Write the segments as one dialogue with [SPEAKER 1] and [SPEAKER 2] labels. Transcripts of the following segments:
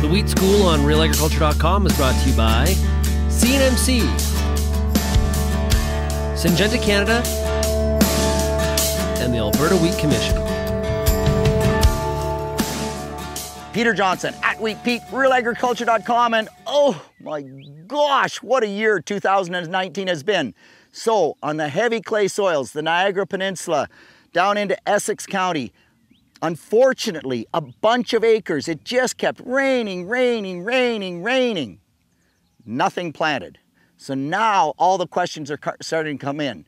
[SPEAKER 1] The Wheat School on RealAgriculture.com is brought to you by CNMC, Syngenta Canada, and the Alberta Wheat Commission.
[SPEAKER 2] Peter Johnson at Wheat Pete, RealAgriculture.com, and oh my gosh, what a year 2019 has been. So on the heavy clay soils, the Niagara Peninsula, down into Essex County, unfortunately, a bunch of acres, it just kept raining. Nothing planted. So now all the questions are starting to come in.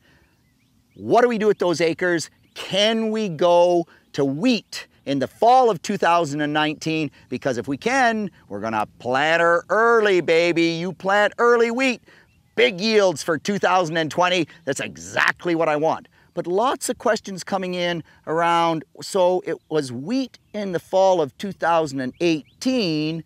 [SPEAKER 2] What do we do with those acres? Can we go to wheat in the fall of 2019? Because if we can, we're gonna plant her early, baby. You plant early wheat. Big yields for 2020. That's exactly what I want. But lots of questions coming in around, so it was wheat in the fall of 2018,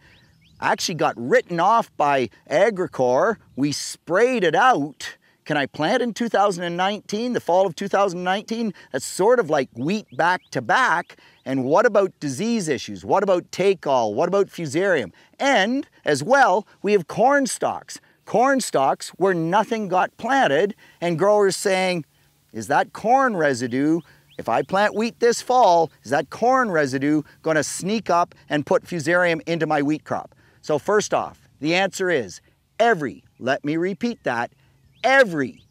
[SPEAKER 2] actually got written off by Agricor. We sprayed it out. Can I plant in 2019, the fall of 2019? That's sort of like wheat back to back. And what about disease issues? What about take-all? What about fusarium? And as well, we have corn stalks. Corn stalks where nothing got planted, and growers saying, is that corn residue, if I plant wheat this fall, is that corn residue going to sneak up and put fusarium into my wheat crop? So first off, the answer is let me repeat that, every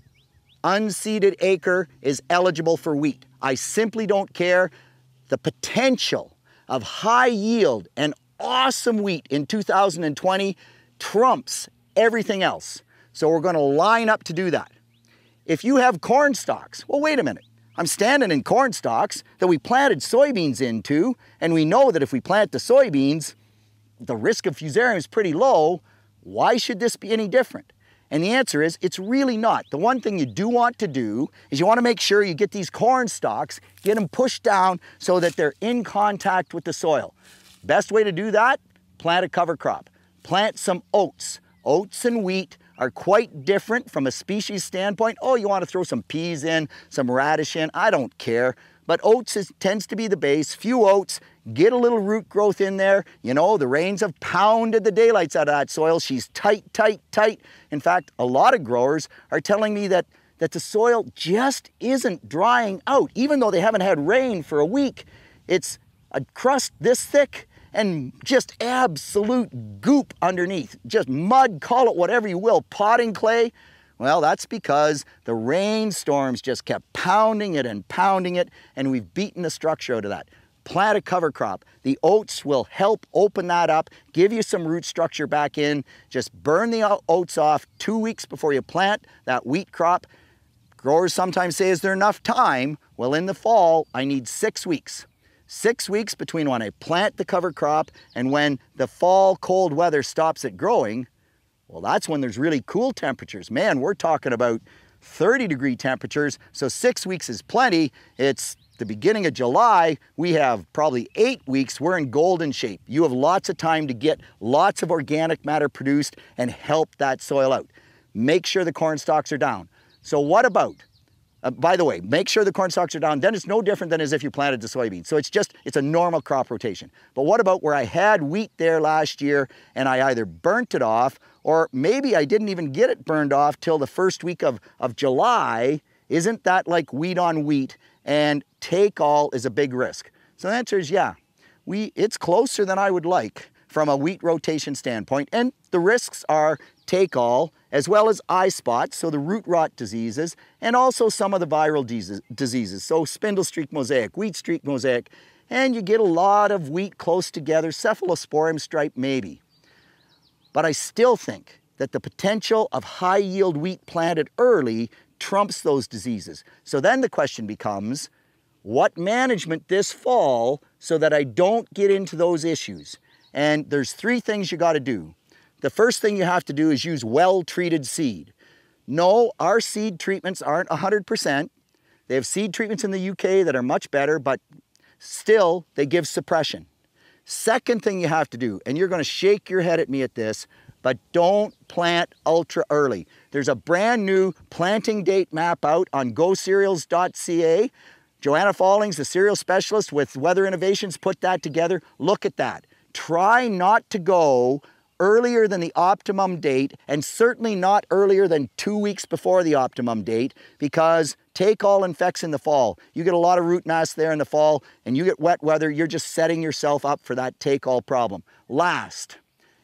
[SPEAKER 2] unseeded acre is eligible for wheat. I simply don't care. The potential of high yield and awesome wheat in 2020 trumps everything else. So we're going to line up to do that. If you have corn stalks, well, wait a minute. I'm standing in corn stalks that we planted soybeans into, and we know that if we plant the soybeans, the risk of fusarium is pretty low. Why should this be any different? And the answer is, it's really not. The one thing you do want to do is you want to make sure you get these corn stalks, get them pushed down so that they're in contact with the soil. Best way to do that, plant a cover crop. Plant some oats. Oats and wheat are quite different from a species standpoint. Oh, you want to throw some peas in, some radish in, I don't care. But oats tends to be the base. Few oats, get a little root growth in there. You know, the rains have pounded the daylights out of that soil. She's tight. In fact, a lot of growers are telling me that the soil just isn't drying out. Even though they haven't had rain for a week, it's a crust this thick and just absolute goop underneath. Just mud, call it whatever you will, potting clay. Well, that's because the rainstorms just kept pounding it, and we've beaten the structure out of that. Plant a cover crop. The oats will help open that up, give you some root structure back in. Just burn the oats off 2 weeks before you plant that wheat crop. Growers sometimes say, is there enough time? Well, in the fall, I need 6 weeks. 6 weeks between when I plant the cover crop and when the fall cold weather stops it growing. Well, that's when there's really cool temperatures. Man, we're talking about 30-degree temperatures, so 6 weeks is plenty. It's the beginning of July. We have probably 8 weeks. We're in golden shape. You have lots of time to get lots of organic matter produced and help that soil out. Make sure the corn stalks are down. So what about, by the way, make sure the corn stalks are down, then it's no different than as if you planted the soybeans. So it's a normal crop rotation. But what about where I had wheat there last year and I either burnt it off, or maybe I didn't even get it burned off till the first week of July? Isn't that like wheat on wheat? And take-all is a big risk. So the answer is yeah, it's closer than I would like from a wheat rotation standpoint. And the risks are take-all, as well as eye spots, so the root rot diseases, and also some of the viral diseases. So spindle streak mosaic, wheat streak mosaic, and you get a lot of wheat close together, cephalosporium stripe maybe. But I still think that the potential of high yield wheat planted early trumps those diseases. So then the question becomes, what management this fall so that I don't get into those issues? And there's 3 things you got to do. The first thing you have to do is use well-treated seed. No, our seed treatments aren't 100%. They have seed treatments in the UK that are much better, but still they give suppression. Second thing you have to do, and you're going to shake your head at me at this, but don't plant ultra early. There's a brand new planting date map out on gocereals.ca. Joanna Fallings, the cereal specialist with Weather Innovations, put that together. Look at that. Try not to go earlier than the optimum date, and certainly not earlier than 2 weeks before the optimum date, because take-all infects in the fall. You get a lot of root mass there in the fall, and you get wet weather, you're just setting yourself up for that take-all problem. Last,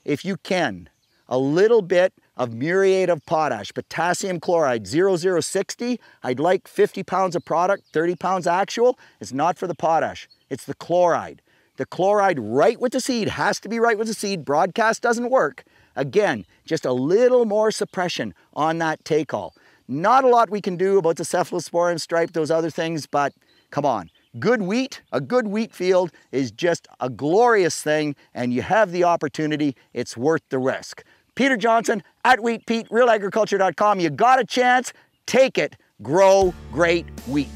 [SPEAKER 2] if you can, a little bit of muriate of potash, potassium chloride, 0060. I'd like 50 pounds of product, 30 pounds actual. It's not for the potash, it's the chloride. The chloride right with the seed, has to be right with the seed. Broadcast doesn't work. Again, just a little more suppression on that take-all. Not a lot we can do about the cephalosporin stripe, those other things, but come on. Good wheat, a good wheat field is just a glorious thing, and you have the opportunity, it's worth the risk. Peter Johnson at Wheat Pete, RealAgriculture.com. You got a chance, take it, grow great wheat.